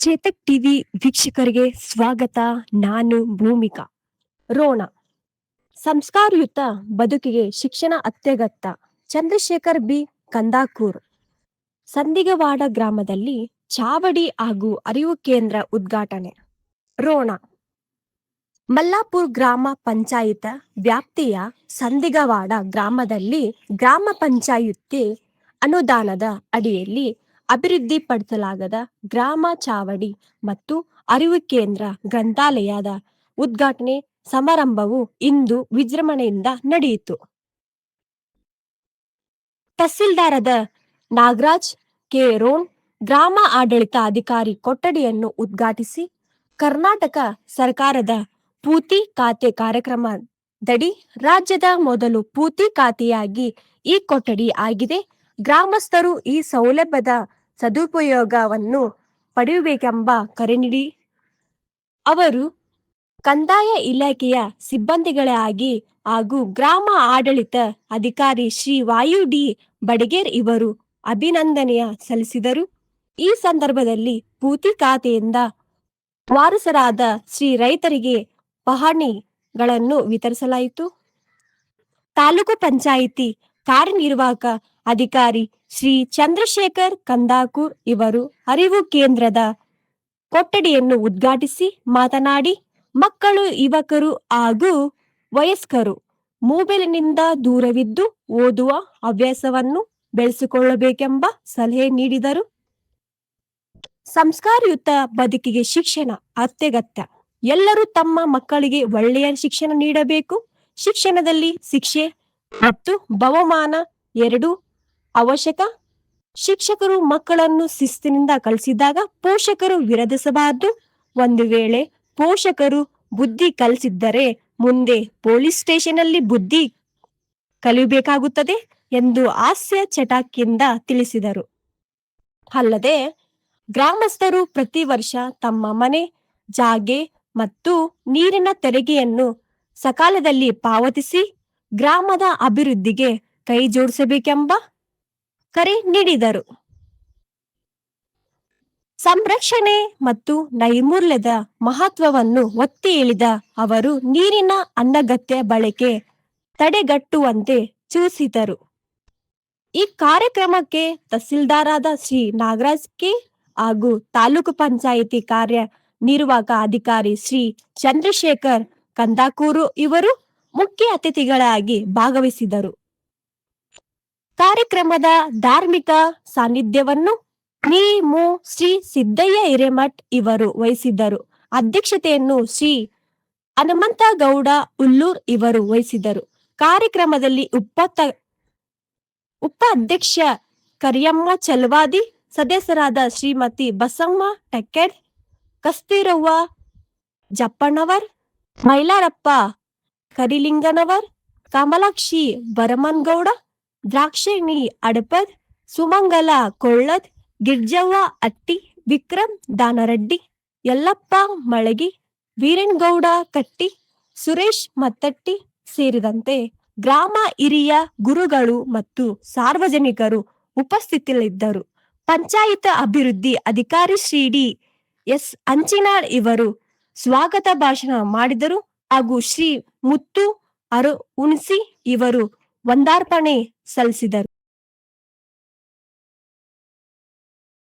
Chetak TV ವೀಕ್ಷಕರಿಗೆ ಸ್ವಾಗತ. ನಾನು ಭೂಮಿಕಾ. ರೋಣ ಸಂಸ್ಕಾರಯುತ ಬದುಕಿಗೆ ಶಿಕ್ಷಣ ಅತ್ಯಗತ್ಯ. ಚಂದ್ರಶೇಖರ್ ಬಿ ಕಂದಾಕೂರ್. ಸಂದಿಗವಾಡ ಗ್ರಾಮದಲ್ಲಿ ಚಾವಡಿ ಹಾಗೂ ಅರಿವು ಕೇಂದ್ರ ಉದ್ಘಾಟನೆ. ರೋಣ ಮಲ್ಲಾಪುರ್ ಗ್ರಾಮ ಪಂಚಾಯತ ವ್ಯಾಪ್ತಿಯ ಸಂದಿಗವಾಡ ಗ್ರಾಮದಲ್ಲಿ ಗ್ರಾಮ ಪಂಚಾಯತಿ ಅನುದಾನದ ಅಡಿಯಲ್ಲಿ ಅಭಿವೃದ್ಧಿಪಡಿಸಲಾಗದ ಗ್ರಾಮ ಚಾವಡಿ ಮತ್ತು ಅರಿವು ಕೇಂದ್ರ ಗ್ರಂಥಾಲಯದ ಉದ್ಘಾಟನೆ ಸಮಾರಂಭವು ಇಂದು ವಿಜೃಂಭಣೆಯಿಂದ ನಡೆಯಿತು. ತಹಸೀಲ್ದಾರದ ನಾಗರಾಜ್ ಕೆ ರೋಣ್ ಗ್ರಾಮ ಆಡಳಿತ ಅಧಿಕಾರಿ ಕೊಠಡಿಯನ್ನು ಉದ್ಘಾಟಿಸಿ, ಕರ್ನಾಟಕ ಸರ್ಕಾರದ ಪೂತಿ ಖಾತೆ ಕಾರ್ಯಕ್ರಮದಡಿ ರಾಜ್ಯದ ಮೊದಲು ಪೂತಿ ಖಾತೆಯಾಗಿ ಈ ಕೊಠಡಿ ಆಗಿದೆ. ಗ್ರಾಮಸ್ಥರು ಈ ಸೌಲಭ್ಯದ ಸದುಪಯೋಗವನ್ನು ಪಡೆಯಬೇಕೆಂಬ ಕರೆ ನೀಡಿ ಅವರು ಕಂದಾಯ ಇಲಾಖೆಯ ಸಿಬ್ಬಂದಿಗಳಾಗಿ ಹಾಗೂ ಗ್ರಾಮ ಆಡಳಿತ ಅಧಿಕಾರಿ ಶ್ರೀ ವಾಯು ಡಿ ಬಡಗೇರ್ ಇವರು ಅಭಿನಂದನೆಯ ಸಲ್ಲಿಸಿದರು. ಈ ಸಂದರ್ಭದಲ್ಲಿ ಪೂತಿ ಖಾತೆಯಿಂದ ವಾರಸರಾದ ಶ್ರೀ ರೈತರಿಗೆ ಪಹಣಿಗಳನ್ನು ವಿತರಿಸಲಾಯಿತು. ತಾಲೂಕು ಪಂಚಾಯಿತಿ ಕಾರ್ಯನಿರ್ವಾಹಕ ಅಧಿಕಾರಿ ಶ್ರೀ ಚಂದ್ರಶೇಖರ್ ಕಂದಾಕೂರ್ ಇವರು ಅರಿವು ಕೇಂದ್ರದ ಕೊಠಡಿಯನ್ನು ಉದ್ಘಾಟಿಸಿ ಮಾತನಾಡಿ, ಮಕ್ಕಳು, ಯುವಕರು ಹಾಗೂ ವಯಸ್ಕರು ಮೊಬೈಲಿನಿಂದ ದೂರವಿದ್ದು ಓದುವ ಹವ್ಯಾಸವನ್ನು ಬೆಳೆಸಿಕೊಳ್ಳಬೇಕೆಂಬ ಸಲಹೆ ನೀಡಿದರು. ಸಂಸ್ಕಾರಯುತ ಬದುಕಿಗೆ ಶಿಕ್ಷಣ ಅತ್ಯಗತ್ಯ. ಎಲ್ಲರೂ ತಮ್ಮ ಮಕ್ಕಳಿಗೆ ಒಳ್ಳೆಯ ಶಿಕ್ಷಣ ನೀಡಬೇಕು. ಶಿಕ್ಷಣದಲ್ಲಿ ಶಿಕ್ಷೆ ಮತ್ತು ಬಹುಮಾನ ಎರಡೂ ಅವಶ್ಯಕ. ಶಿಕ್ಷಕರು ಮಕ್ಕಳನ್ನು ಶಿಸ್ತಿನಿಂದ ಕಲಿಸಿದಾಗ ಪೋಷಕರು ವಿರೋಧಿಸಬಾರದು. ಒಂದು ವೇಳೆ ಪೋಷಕರು ಬುದ್ಧಿ ಕಲಿಸಿದ್ದರೆ ಮುಂದೆ ಪೊಲೀಸ್ ಸ್ಟೇಷನ್ನಲ್ಲಿ ಬುದ್ಧಿ ಕಲಿಯಬೇಕಾಗುತ್ತದೆ ಎಂದು ಹಾಸ್ಯ ಚಟಾಕಿಯಿಂದ ತಿಳಿಸಿದರು. ಅಲ್ಲದೆ ಗ್ರಾಮಸ್ಥರು ಪ್ರತಿ ವರ್ಷ ತಮ್ಮ ಮನೆ, ಜಾಗೆ ಮತ್ತು ನೀರಿನ ತೆರಿಗೆಯನ್ನು ಸಕಾಲದಲ್ಲಿ ಪಾವತಿಸಿ ಗ್ರಾಮದ ಅಭಿವೃದ್ಧಿಗೆ ಕೈ ಜೋಡಿಸಬೇಕೆಂಬ ಕರೆ ನೀಡಿದರು. ಸಂರಕ್ಷಣೆ ಮತ್ತು ನೈರ್ಮಲ್ಯದ ಮಹತ್ವವನ್ನು ಒತ್ತಿ ಹೇಳಿದ ಅವರು ನೀರಿನ ಅನಗತ್ಯ ಬಳಕೆ ತಡೆಗಟ್ಟುವಂತೆ ಸೂಚಿಸಿದರು. ಈ ಕಾರ್ಯಕ್ರಮಕ್ಕೆ ತಹಸೀಲ್ದಾರಾದ ಶ್ರೀ ನಾಗರಾಜ್ ಕೆ ಹಾಗೂ ತಾಲೂಕು ಪಂಚಾಯಿತಿ ಕಾರ್ಯನಿರ್ವಾಹಕ ಅಧಿಕಾರಿ ಶ್ರೀ ಚಂದ್ರಶೇಖರ್ ಕಂದಾಕೂರು ಇವರು ಮುಖ್ಯ ಅತಿಥಿಗಳಾಗಿ ಭಾಗವಹಿಸಿದರು. ಕಾರ್ಯಕ್ರಮದ ಧಾರ್ಮಿಕ ಸಾನ್ನಿಧ್ಯವನ್ನು ನಿ.ಮು. ಶ್ರೀ ಸಿದ್ದಯ್ಯ ಹಿರೇಮಠ್ ಇವರು ವಹಿಸಿದ್ದರು. ಅಧ್ಯಕ್ಷತೆಯನ್ನು ಶ್ರೀ ಹನುಮಂತಗೌಡ ಹುಲ್ಲೂರ್ ಇವರು ವಹಿಸಿದರು. ಕಾರ್ಯಕ್ರಮದಲ್ಲಿ ಉಪಾಧ್ಯಕ್ಷ ಕರಿಯಮ್ಮ ಚಲವಾದಿ, ಸದಸ್ಯರಾದ ಶ್ರೀಮತಿ ಬಸಮ್ಮ ಟೆಕ್ಕೆಡ್, ಕಸ್ತೂರವ್ವ ಜಪ್ಪಣ್ಣವರ್, ಮೈಲಾರಪ್ಪ ಕರಿಲಿಂಗನವರ್, ಕಮಲಾಕ್ಷಿ ಭರಮನ್ಗೌಡ, ದ್ರಾಕ್ಷಿಣಿ ಅಡಪದ್, ಸುಮಂಗಲ ಕೊಳ್ಳದ್, ಗಿರ್ಜವ್ವ ಅಟ್ಟಿ, ವಿಕ್ರಮ್ ದಾನರೆಡ್ಡಿ, ಯಲ್ಲಪ್ಪ ಮಳಗಿ, ವೀರನ್ಗೌಡ ಕಟ್ಟಿ, ಸುರೇಶ್ ಮತ್ತಟ್ಟಿ ಸೇರಿದಂತೆ ಗ್ರಾಮ ಹಿರಿಯ ಗುರುಗಳು ಮತ್ತು ಸಾರ್ವಜನಿಕರು ಉಪಸ್ಥಿತರಿದ್ದರು. ಪಂಚಾಯತ್ ಅಭಿವೃದ್ಧಿ ಅಧಿಕಾರಿ ಶ್ರೀ ಡಿ ಎಸ್ ಅಂಚಿನಾಳ್ ಇವರು ಸ್ವಾಗತ ಭಾಷಣ ಮಾಡಿದರು ಹಾಗೂ ಶ್ರೀ ಮುತ್ತು ಅರು ಉಣಿಸಿ ಇವರು ವಂದಾರ್ಪಣೆ ಸಲ್ಲಿಸಿದರು.